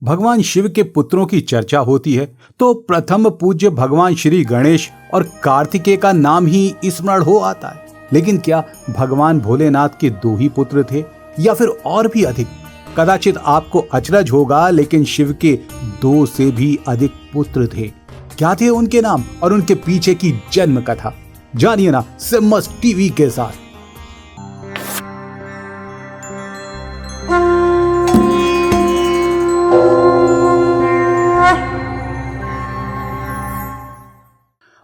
भगवान शिव के पुत्रों की चर्चा होती है तो प्रथम पूज्य भगवान श्री गणेश और कार्तिकेय का नाम ही स्मरण हो आता है। लेकिन क्या भगवान भोलेनाथ के दो ही पुत्र थे या फिर और भी अधिक? कदाचित आपको अचरज होगा, लेकिन शिव के 2 से भी अधिक पुत्र थे। क्या थे उनके नाम और उनके पीछे की जन्म कथा? जानिए ना सिम्मस टीवी के साथ।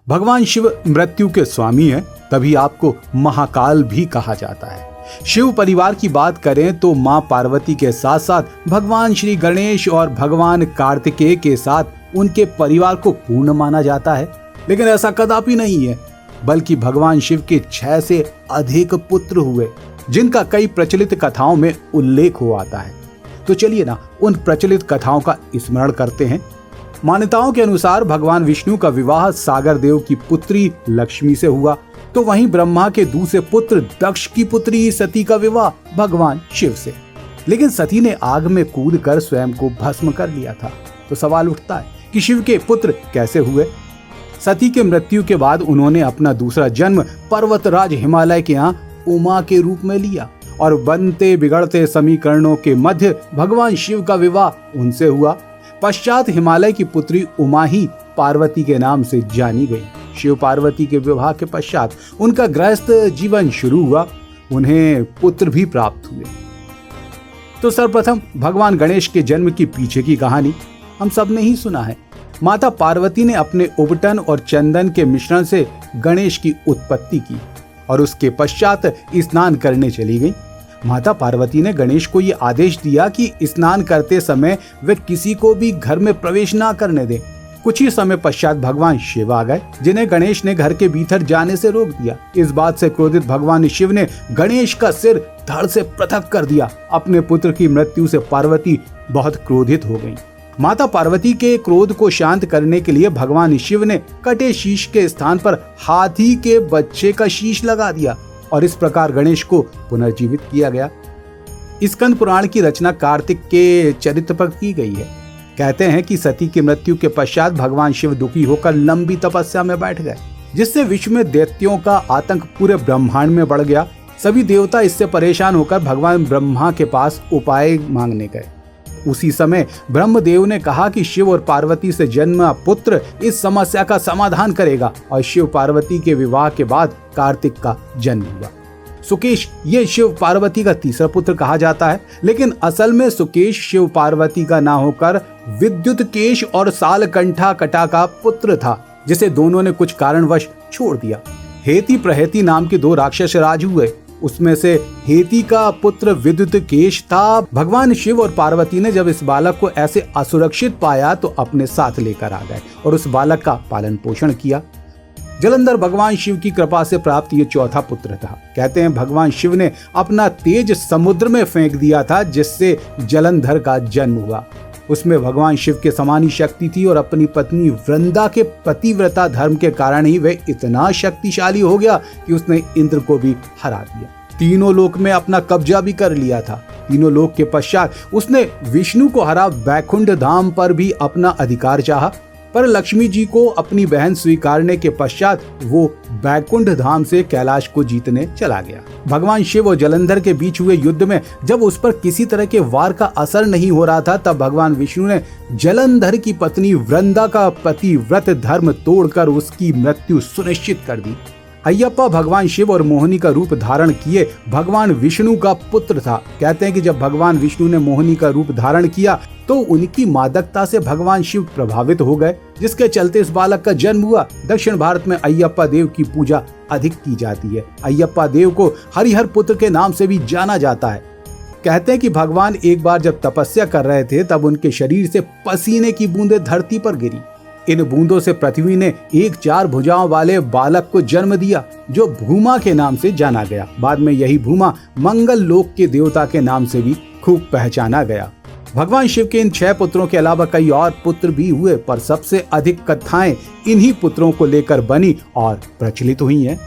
भगवान शिव मृत्यु के स्वामी हैं, तभी आपको महाकाल भी कहा जाता है। शिव परिवार की बात करें तो मां पार्वती के साथ साथ भगवान श्री गणेश और भगवान कार्तिकेय के साथ उनके परिवार को पूर्ण माना जाता है। लेकिन ऐसा कदापि नहीं है, बल्कि भगवान शिव के 6 से अधिक पुत्र हुए, जिनका कई प्रचलित कथाओं में उल्लेख हो आता है। तो चलिए ना उन प्रचलित कथाओं का स्मरण करते हैं। मान्यताओं के अनुसार भगवान विष्णु का विवाह सागर देव की पुत्री लक्ष्मी से हुआ, तो वहीं ब्रह्मा के दूसरे पुत्र दक्ष की पुत्री सती का विवाह भगवान शिव से। लेकिन सती ने आग में कूदकर स्वयं को भस्म कर लिया था। तो सवाल उठता है कि शिव के पुत्र कैसे हुए? सती के मृत्यु के बाद उन्होंने अपना दूसरा जन्म पर्वतराज हिमालय के यहाँ उमा के रूप में लिया और बनते बिगड़ते समीकरणों के मध्य भगवान शिव का विवाह उनसे हुआ। पश्चात हिमालय की पुत्री उमा ही पार्वती के नाम से जानी गई। शिव पार्वती के विवाह के पश्चात उनका गृहस्थ जीवन शुरू हुआ, उन्हें पुत्र भी प्राप्त हुए। तो सर्वप्रथम भगवान गणेश के जन्म की पीछे की कहानी हम सब ने ही सुना है। माता पार्वती ने अपने उबटन और चंदन के मिश्रण से गणेश की उत्पत्ति की और उसके पश्चात स्नान करने चली गई। माता पार्वती ने गणेश को ये आदेश दिया कि स्नान करते समय वे किसी को भी घर में प्रवेश ना करने दें। कुछ ही समय पश्चात भगवान शिव आ गए, जिन्हें गणेश ने घर के भीतर जाने से रोक दिया। इस बात से क्रोधित भगवान शिव ने गणेश का सिर धड़ से पृथक कर दिया। अपने पुत्र की मृत्यु से पार्वती बहुत क्रोधित हो गईं। माता पार्वती के क्रोध को शांत करने के लिए भगवान शिव ने कटे शीश के स्थान पर हाथी के बच्चे का शीश लगा दिया और इस प्रकार गणेश को पुनर्जीवित किया गया। स्कंद पुराण की रचना कार्तिक के चरित्र पर की गई है। कहते हैं कि सती की मृत्यु के पश्चात भगवान शिव दुखी होकर लंबी तपस्या में बैठ गए, जिससे विश्व में दैत्यों का आतंक पूरे ब्रह्मांड में बढ़ गया। सभी देवता इससे परेशान होकर भगवान ब्रह्मा के पास उपाय मांगने गए। उसी समय ब्रह्मदेव ने कहा कि शिव और पार्वती से जन्मा पुत्र इस समस्या का समाधान करेगा और शिव पार्वती के विवाह के बाद कार्तिक का जन्म हुआ। सुकेश ये शिव पार्वती का तीसरा पुत्र कहा जाता है, लेकिन असल में सुकेश शिव पार्वती का ना होकर विद्युत केश और सालकंठा कटा का पुत्र था, जिसे दोनों ने कुछ कारणवश छोड़ दिया। हेती प्रहेती नाम के 2 राक्षस राज हुए। उसमें से हेती का पुत्र विद्युत केश था। भगवान शिव और पार्वती ने जब इस बालक को ऐसे असुरक्षित पाया तो अपने साथ लेकर आ गए और उस बालक का पालन पोषण किया। जलंधर भगवान शिव की कृपा से प्राप्त ये चौथा पुत्र था। कहते हैं भगवान शिव ने अपना तेज समुद्र में फेंक दिया था, जिससे जलंधर का जन्म हुआ। उसमें भगवान शिव के समान ही शक्ति थी और अपनी पत्नी वृंदा के पतिव्रता धर्म के कारण ही वह इतना शक्तिशाली हो गया कि उसने इंद्र को भी हरा दिया। तीनों लोक में अपना कब्जा भी कर लिया था। तीनों लोक के पश्चात उसने विष्णु को हरा वैकुंठ धाम पर भी अपना अधिकार चाहा, पर लक्ष्मी जी को अपनी बहन स्वीकारने के पश्चात वो वैकुंठ धाम से कैलाश को जीतने चला गया। भगवान शिव और जलंधर के बीच हुए युद्ध में जब उस पर किसी तरह के वार का असर नहीं हो रहा था, तब भगवान विष्णु ने जलंधर की पत्नी वृंदा का पतिव्रत धर्म तोड़कर उसकी मृत्यु सुनिश्चित कर दी। अयप्पा भगवान शिव और मोहिनी का रूप धारण किए भगवान विष्णु का पुत्र था। कहते हैं कि जब भगवान विष्णु ने मोहिनी का रूप धारण किया तो उनकी मादकता से भगवान शिव प्रभावित हो गए, जिसके चलते इस बालक का जन्म हुआ। दक्षिण भारत में अयप्पा देव की पूजा अधिक की जाती है। अयप्पा देव को हरिहर पुत्र के नाम से भी जाना जाता है। कहते हैं कि भगवान एक बार जब तपस्या कर रहे थे तब उनके शरीर से पसीने की बूंदें धरती पर गिरी। इन बूंदों से पृथ्वी ने एक 4 भुजाओं वाले बालक को जन्म दिया, जो भूमा के नाम से जाना गया। बाद में यही भूमा मंगल लोक के देवता के नाम से भी खूब पहचाना गया। भगवान शिव के इन 6 पुत्रों के अलावा कई और पुत्र भी हुए, पर सबसे अधिक कथाएं इन्हीं पुत्रों को लेकर बनी और प्रचलित हुई हैं।